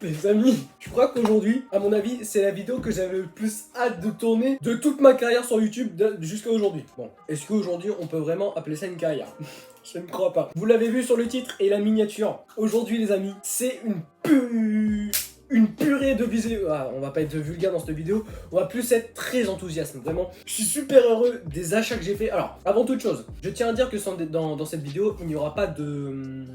Les amis, je crois qu'aujourd'hui, à mon avis, c'est la vidéo que j'avais le plus hâte de tourner de toute ma carrière sur YouTube jusqu'à aujourd'hui. Bon, est-ce qu'aujourd'hui on peut vraiment appeler ça une carrière? Je ne crois pas. Vous l'avez vu sur le titre et la miniature. Aujourd'hui les amis, c'est une purée de vidéos. Ah, on va pas être vulgaire dans cette vidéo, on va plus être très enthousiaste, vraiment. Je suis super heureux des achats que j'ai fait. Alors, avant toute chose, je tiens à dire que dans cette vidéo, il n'y aura pas de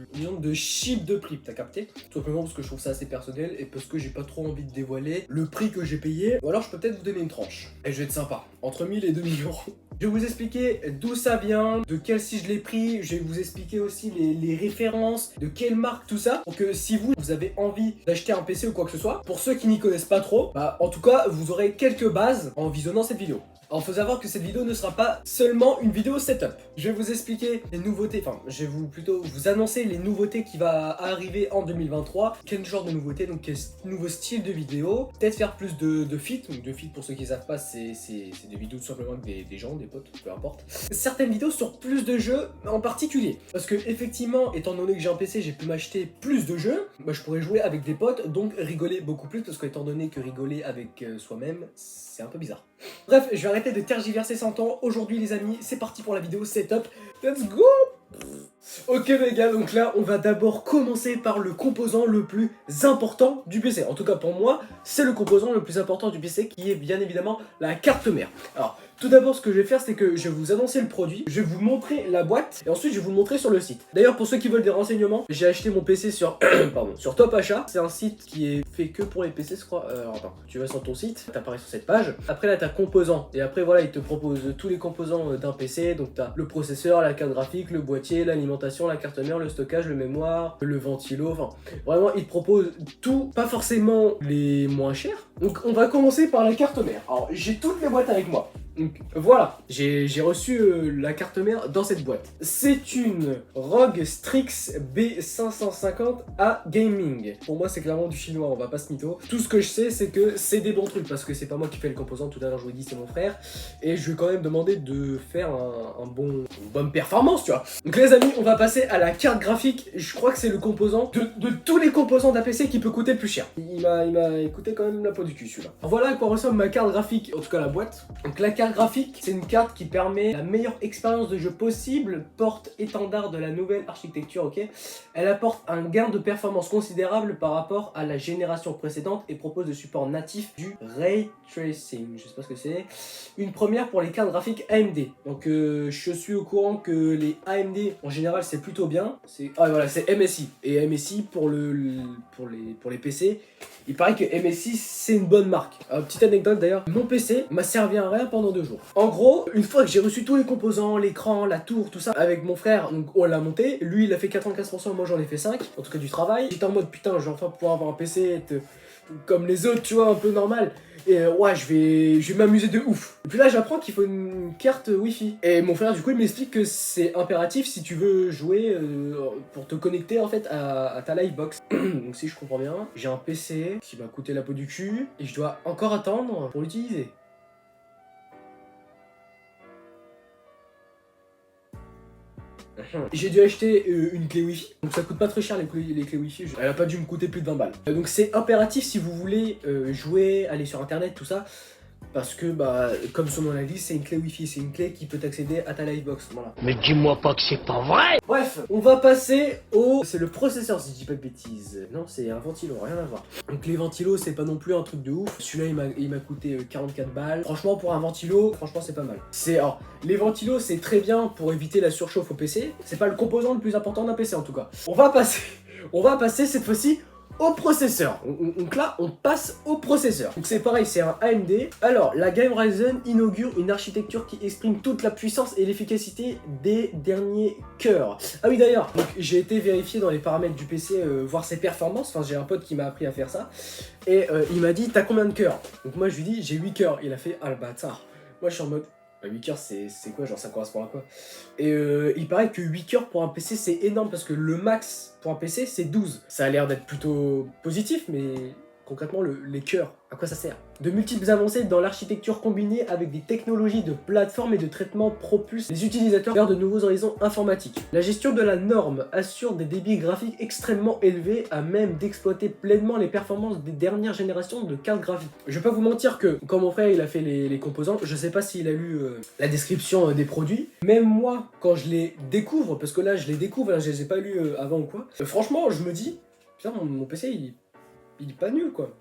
chiffre de prix, t'as capté? Tout simplement parce que je trouve ça assez personnel et parce que j'ai pas trop envie de dévoiler le prix que j'ai payé. Ou alors je peux peut-être vous donner une tranche. Et je vais être sympa, entre 1000 et 2000 euros. Je vais vous expliquer d'où ça vient, de quel site je l'ai pris, je vais vous expliquer aussi les références, de quelle marque, tout ça, pour que si vous avez envie d'acheter un PC ou quoi que ce soit, pour ceux qui n'y connaissent pas trop, bah en tout cas, vous aurez quelques bases en visionnant cette vidéo. Alors faut savoir que cette vidéo ne sera pas seulement une vidéo setup. Je vais vous expliquer les nouveautés, enfin je vais plutôt vous annoncer les nouveautés qui va arriver en 2023. Quel genre de nouveautés, donc quel nouveau style de vidéo. Peut-être faire plus de feats, donc de feats pour ceux qui ne savent pas, c'est des vidéos tout simplement avec des gens, des potes, peu importe. Certaines vidéos sur plus de jeux en particulier. Parce que effectivement, étant donné que j'ai un PC, j'ai pu m'acheter plus de jeux, bah, je pourrais jouer avec des potes, donc rigoler beaucoup plus, parce qu'étant donné que rigoler avec soi-même, c'est un peu bizarre. Bref, je vais arrêter de tergiverser 100 ans. Aujourd'hui les amis, c'est parti pour la vidéo setup. Let's go! Ok les gars, donc là on va d'abord commencer par le composant le plus important du PC. En tout cas pour moi, c'est le composant le plus important du PC qui est bien évidemment la carte mère. Alors tout d'abord ce que je vais faire c'est que je vais vous annoncer le produit, je vais vous montrer la boîte et ensuite je vais vous le montrer sur le site. D'ailleurs pour ceux qui veulent des renseignements, j'ai acheté mon PC sur sur Top Achat. C'est un site qui est fait que pour les PC je crois. Attends, tu vas sur ton site, t'apparais sur cette page. Après là t'as composants et après voilà il te propose tous les composants d'un PC. Donc t'as le processeur, la carte graphique, le boîtier, l'alimentation, la carte mère, le stockage, le mémoire, le ventilo, enfin vraiment il te propose tout, pas forcément les moins chers. Donc on va commencer par la carte mère. Alors j'ai toutes les boîtes avec moi. Donc voilà, j'ai reçu la carte mère dans cette boîte. C'est une ROG Strix B550A Gaming. Pour moi c'est clairement du chinois, on va pas se mytho. Tout ce que je sais c'est que c'est des bons trucs parce que c'est pas moi qui fais le composant, tout à l'heure je vous l'ai dit c'est mon frère. Et je vais quand même demander de faire une bonne performance tu vois. Donc les amis on va passer à la carte graphique. Je crois que c'est le composant de tous les composants d'un PC qui peut coûter le plus cher. Il m'a coûté quand même la peau du cul celui-là. Voilà à quoi ressemble ma carte graphique, en tout cas la boîte. Donc la carte graphique, c'est une carte qui permet la meilleure expérience de jeu possible, porte-étendard de la nouvelle architecture, ok. Elle apporte un gain de performance considérable par rapport à la génération précédente et propose le support natif du Ray Tracing, je sais pas ce que c'est. Une première pour les cartes graphiques AMD. Donc je suis au courant que les AMD en général c'est plutôt bien. Voilà, c'est MSI. Et MSI pour les PC, il paraît que MSI c'est une bonne marque. Petite anecdote d'ailleurs, mon PC m'a servi à rien pendant 2 jours. En gros, une fois que j'ai reçu tous les composants, l'écran, la tour, tout ça, avec mon frère, donc on l'a monté, lui il a fait 95%, moi j'en ai fait 5%, en tout cas du travail. J'étais en mode putain, je vais enfin pouvoir avoir un PC comme les autres, tu vois, un peu normal. Et ouais, je vais m'amuser de ouf. Et puis là, j'apprends qu'il faut une carte Wi-Fi. Et mon frère, du coup, il m'explique que c'est impératif si tu veux jouer pour te connecter en fait à ta Livebox. Donc si je comprends bien, j'ai un PC qui m'a coûté la peau du cul et je dois encore attendre pour l'utiliser. J'ai dû acheter une clé Wi-Fi, donc ça coûte pas très cher les clés Wi-Fi, elle a pas dû me coûter plus de 20 balles. Donc c'est impératif si vous voulez jouer, aller sur internet, tout ça, parce que bah comme son nom l'indique, c'est une clé Wi-Fi, c'est une clé qui peut accéder à ta Livebox, voilà. Mais dis-moi pas que c'est pas vrai! Bref, on va passer au... C'est le processeur si je dis pas de bêtises. Non, c'est un ventilo, rien à voir. Donc les ventilos, c'est pas non plus un truc de ouf. Celui-là, il m'a coûté 44 balles. Franchement, pour un ventilo, franchement, c'est pas mal. Alors, les ventilos, c'est très bien pour éviter la surchauffe au PC. C'est pas le composant le plus important d'un PC en tout cas. On va passer cette fois-ci au processeur. Donc là, on passe au processeur. Donc c'est pareil, c'est un AMD. Alors, la gamme Ryzen inaugure une architecture qui exprime toute la puissance et l'efficacité des derniers cœurs. Ah oui d'ailleurs, donc j'ai été vérifier dans les paramètres du PC, voir ses performances. Enfin, j'ai un pote qui m'a appris à faire ça. Et il m'a dit, t'as combien de cœurs? Donc moi, je lui dis, j'ai 8 cœurs. Il a fait, ah le bâtard. Moi, je suis en mode... 8 cœurs c'est quoi, genre ça correspond à quoi? Et il paraît que 8 cœurs pour un PC c'est énorme parce que le max pour un PC c'est 12. Ça a l'air d'être plutôt positif mais concrètement les cœurs, à quoi ça sert? De multiples avancées dans l'architecture combinées avec des technologies de plateforme et de traitement propulsent les utilisateurs vers de nouveaux horizons informatiques. La gestion de la norme assure des débits graphiques extrêmement élevés à même d'exploiter pleinement les performances des dernières générations de cartes graphiques. Je vais pas vous mentir que quand mon frère il a fait les composants, je sais pas s'il a lu la description des produits. Même moi, quand je les découvre, parce que là je les découvre, hein, je les ai pas lus avant ou quoi, franchement je me dis, putain mon PC il est pas nul quoi.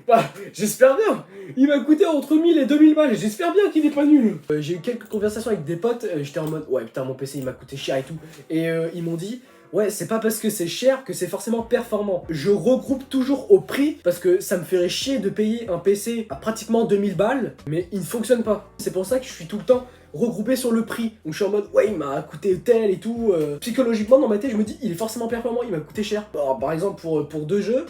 Bah, j'espère bien. Il m'a coûté entre 1000 et 2000 balles. J'espère bien qu'il est pas nul. J'ai eu quelques conversations avec des potes. J'étais en mode, ouais, putain, mon PC il m'a coûté cher et tout. Et ils m'ont dit, ouais, c'est pas parce que c'est cher que c'est forcément performant. Je regroupe toujours au prix parce que ça me ferait chier de payer un PC à pratiquement 2000 balles, mais il ne fonctionne pas. C'est pour ça que je suis tout le temps regroupé sur le prix. Donc je suis en mode, ouais, il m'a coûté tel et tout. Psychologiquement, dans ma tête, je me dis, il est forcément performant, il m'a coûté cher. Alors, par exemple, pour 2 jeux,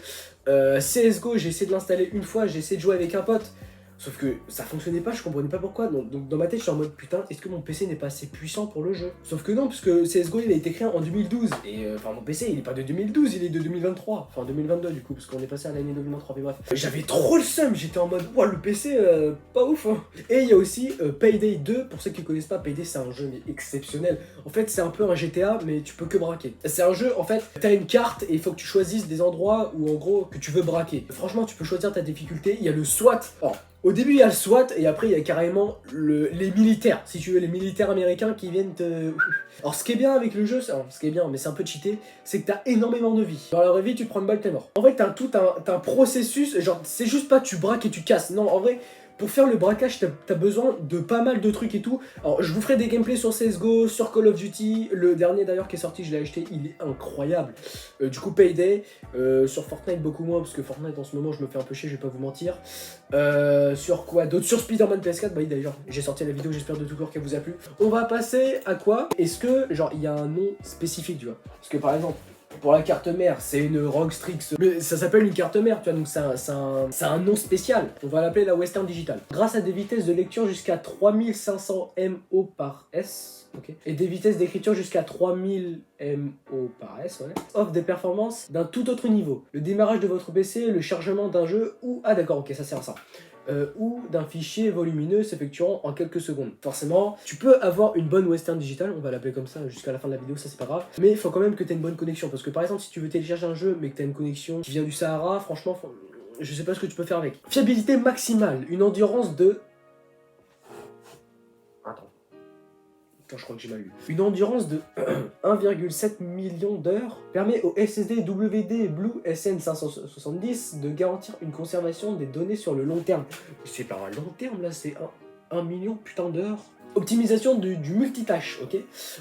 CSGO, j'ai essayé de l'installer une fois, j'ai essayé de jouer avec un pote. Sauf que ça fonctionnait pas, je comprenais pas pourquoi. Donc dans ma tête, je suis en mode putain, est-ce que mon PC n'est pas assez puissant pour le jeu? Sauf que non, puisque CSGO il a été créé en 2012. Et enfin, mon PC il est pas de 2012, il est de 2023. Enfin 2022 du coup, parce qu'on est passé à l'année 2023. Mais bref, j'avais trop le seum, j'étais en mode ouah, le PC, pas ouf. Hein. Et il y a aussi Payday 2, pour ceux qui connaissent pas, Payday c'est un jeu mais exceptionnel. En fait, c'est un peu un GTA, mais tu peux que braquer. C'est un jeu, en fait, t'as une carte et il faut que tu choisisses des endroits où en gros que tu veux braquer. Franchement, tu peux choisir ta difficulté. Il y a le SWAT. Alors, au début, il y a le SWAT et après, il y a carrément les militaires. Si tu veux, les militaires américains qui viennent te... Alors, ce qui est bien avec le jeu, ce qui est bien, mais c'est un peu cheaté, c'est que t'as énormément de vie. Dans la vraie vie, tu te prends une balle, t'es mort. En vrai, t'as un processus, genre, c'est juste pas tu braques et tu casses. Non, en vrai... Pour faire le braquage, t'as besoin de pas mal de trucs et tout. Alors, je vous ferai des gameplays sur CSGO, sur Call of Duty. Le dernier d'ailleurs qui est sorti, je l'ai acheté, il est incroyable. Du coup, Payday. Sur Fortnite, beaucoup moins, parce que Fortnite en ce moment, je me fais un peu chier, je vais pas vous mentir. Sur quoi d'autre? Sur Spider-Man PS4, bah d'ailleurs, j'ai sorti la vidéo, j'espère de tout cœur qu'elle vous a plu. On va passer à quoi? Est-ce que, genre, il y a un nom spécifique, tu vois? Parce que par exemple, pour la carte mère, c'est une ROG Strix. Mais ça s'appelle une carte mère, tu vois, donc c'est un nom spécial. On va l'appeler la Western Digital. Grâce à des vitesses de lecture jusqu'à 3500 MO par S, okay, et des vitesses d'écriture jusqu'à 3000 MO par S, ouais, offre des performances d'un tout autre niveau. Le démarrage de votre PC, le chargement d'un jeu ou... Ah d'accord, ok, ça sert à ça. Ou d'un fichier volumineux s'effectuant en quelques secondes. Forcément, tu peux avoir une bonne Western Digital, on va l'appeler comme ça jusqu'à la fin de la vidéo, ça c'est pas grave, mais il faut quand même que tu aies une bonne connexion, parce que par exemple, si tu veux télécharger un jeu, mais que tu as une connexion qui vient du Sahara, franchement, je sais pas ce que tu peux faire avec. Fiabilité maximale, une endurance de... Attends, je crois que j'ai mal lu. Une endurance de 1,7 million d'heures permet au SSD WD Blue SN570 de garantir une conservation des données sur le long terme. C'est pas un long terme là, c'est 1 million putain d'heures. Optimisation du multitâche, ok.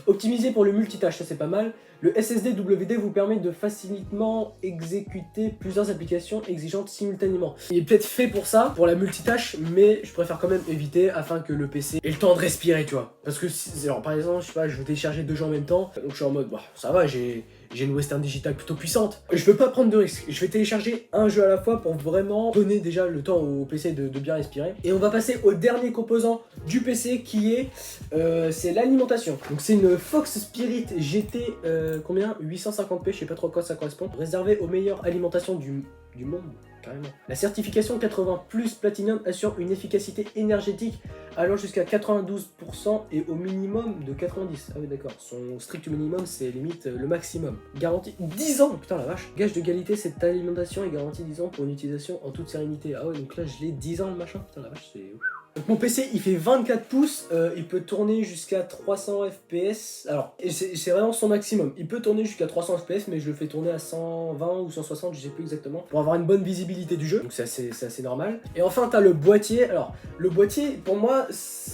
Optimisé pour le multitâche, ça c'est pas mal. Le SSD WD vous permet de facilement exécuter plusieurs applications exigeantes simultanément. Il est peut-être fait pour ça, pour la multitâche, mais je préfère quand même éviter afin que le PC ait le temps de respirer, tu vois. Parce que, alors, par exemple, je sais pas, je veux télécharger 2 jeux en même temps, donc je suis en mode, bah, ça va, j'ai une Western Digital plutôt puissante. Je veux pas prendre de risques. Je vais télécharger un jeu à la fois pour vraiment donner déjà le temps au PC de bien respirer. Et on va passer au dernier composant du PC qui est c'est l'alimentation. Donc c'est une Fox Spirit GT combien 850p, je sais pas trop à quoi ça correspond. Réservée aux meilleures alimentations du monde. Carrément. La certification 80 plus Platinum assure une efficacité énergétique allant jusqu'à 92% et au minimum de 90. Ah oui d'accord, son strict minimum c'est limite le maximum. Garantie 10 ans, putain la vache. Gage de qualité, cette alimentation est garantie 10 ans pour une utilisation en toute sérénité. Ah ouais donc là je l'ai 10 ans le machin, putain la vache c'est... Donc mon PC il fait 24 pouces, il peut tourner jusqu'à 300 fps, alors c'est vraiment son maximum, il peut tourner jusqu'à 300 fps mais je le fais tourner à 120 ou 160, je sais plus exactement, pour avoir une bonne visibilité du jeu, donc c'est assez normal. Et enfin t'as le boîtier, alors le boîtier pour moi,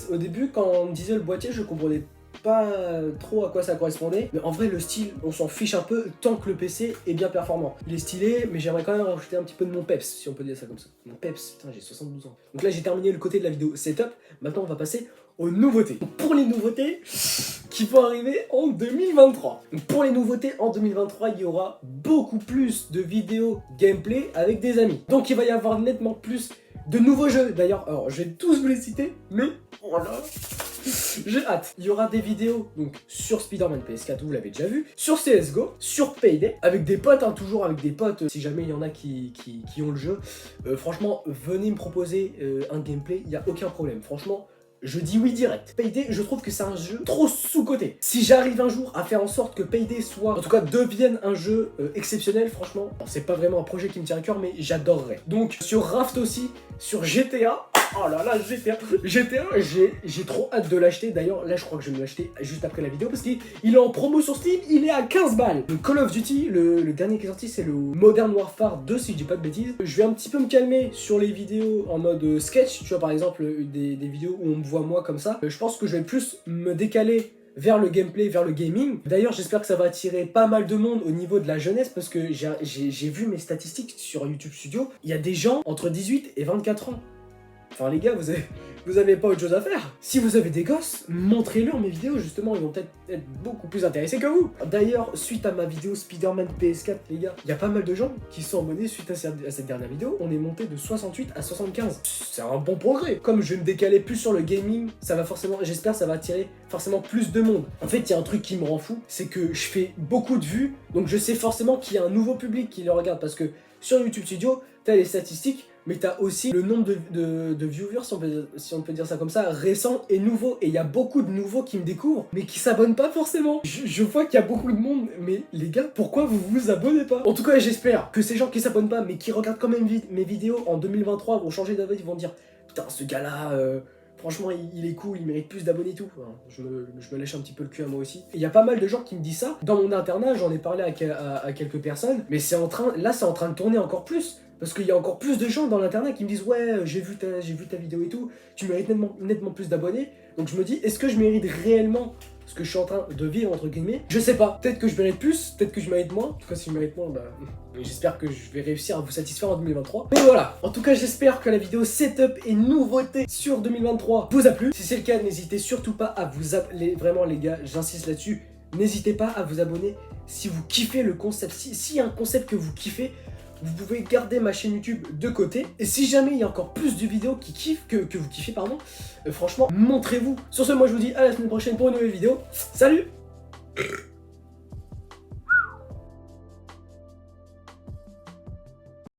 au début quand on me disait le boîtier je comprenais pas trop à quoi ça correspondait, mais en vrai le style on s'en fiche un peu tant que le PC est bien performant. Il est stylé mais j'aimerais quand même rajouter un petit peu de mon peps, si on peut dire ça comme ça. Mon peps, putain j'ai 72 ans. Donc là j'ai terminé le côté de la vidéo setup, maintenant on va passer aux nouveautés. Pour les nouveautés qui vont arriver en 2023. Donc pour les nouveautés en 2023 il y aura beaucoup plus de vidéos gameplay avec des amis. Donc il va y avoir nettement plus de nouveaux jeux. D'ailleurs, alors je vais tous vous les citer, mais voilà. J'ai hâte. Il y aura des vidéos donc sur Spider-Man PS4, vous l'avez déjà vu, sur CSGO, sur Payday, avec des potes, hein, toujours avec des potes, si jamais il y en a qui ont le jeu. Franchement, venez me proposer un gameplay, il n'y a aucun problème. Franchement, je dis oui direct. Payday, je trouve que c'est un jeu trop sous-coté. Si j'arrive un jour à faire en sorte que Payday soit, en tout cas devienne un jeu exceptionnel, franchement, c'est pas vraiment un projet qui me tient à cœur, mais j'adorerais. Donc sur Raft aussi, sur GTA, oh là là, GTA, j'ai trop hâte de l'acheter. D'ailleurs, là je crois que je vais me l'acheter juste après la vidéo parce qu'il est en promo sur Steam, il est à 15 balles. Le Call of Duty, le dernier qui est sorti, c'est le Modern Warfare 2 si je dis pas de bêtises. Je vais un petit peu me calmer sur les vidéos en mode sketch, tu vois par exemple des vidéos où on me voit moi comme ça. Je pense que je vais plus me décaler vers le gameplay, vers le gaming. D'ailleurs, j'espère que ça va attirer pas mal de monde au niveau de la jeunesse parce que j'ai vu mes statistiques sur YouTube Studio. Il y a des gens entre 18 et 24 ans. Enfin les gars, vous avez pas autre chose à faire. Si vous avez des gosses, montrez-leur mes vidéos justement, ils vont peut-être être beaucoup plus intéressés que vous. D'ailleurs, suite à ma vidéo Spider-Man PS4 les gars, il y a pas mal de gens qui sont abonnés suite à cette dernière vidéo. On est monté de 68 à 75. C'est un bon progrès. Comme je vais me décaler plus sur le gaming, ça va forcément, j'espère ça va attirer forcément plus de monde. En fait, il y a un truc qui me rend fou, c'est que je fais beaucoup de vues, donc je sais forcément qu'il y a un nouveau public qui le regarde parce que sur YouTube Studio, t'as les statistiques, mais t'as aussi le nombre de viewers, si on peut dire ça comme ça, récents et nouveaux. Et il y a beaucoup de nouveaux qui me découvrent, mais qui s'abonnent pas forcément. Je vois qu'il y a beaucoup de monde, mais les gars, pourquoi vous vous abonnez pas? En tout cas, j'espère que ces gens qui s'abonnent pas, mais qui regardent quand même mes vidéos en 2023 vont changer d'avis, ils vont dire « Putain, ce gars-là... franchement, il est cool, il mérite plus d'abonnés et tout. » Enfin, je me lèche un petit peu le cul à moi aussi. Il y a pas mal de gens qui me disent ça. Dans mon internat, j'en ai parlé à quelques personnes, mais là, c'est en train de tourner encore plus. Parce qu'il y a encore plus de gens dans l'internet qui me disent « Ouais, j'ai vu ta vidéo et tout, tu mérites nettement plus d'abonnés. » Donc je me dis, est-ce que je mérite réellement ce que je suis en train de vivre, entre guillemets? Je sais pas, peut-être que je mérite plus, peut-être que je mérite moins. En tout cas, si je mérite moins, bah... j'espère que je vais réussir à vous satisfaire en 2023. Mais voilà, en tout cas, j'espère que la vidéo setup et nouveauté sur 2023 vous a plu. Si c'est le cas, n'hésitez surtout pas à vous abonner. Vraiment, les gars, j'insiste là-dessus. N'hésitez pas à vous abonner si vous kiffez le concept. S'il y a un concept que vous kiffez, vous pouvez garder ma chaîne YouTube de côté. Et si jamais il y a encore plus de vidéos que vous kiffez, pardon, franchement, montrez-vous. Sur ce, moi je vous dis à la semaine prochaine pour une nouvelle vidéo. Salut!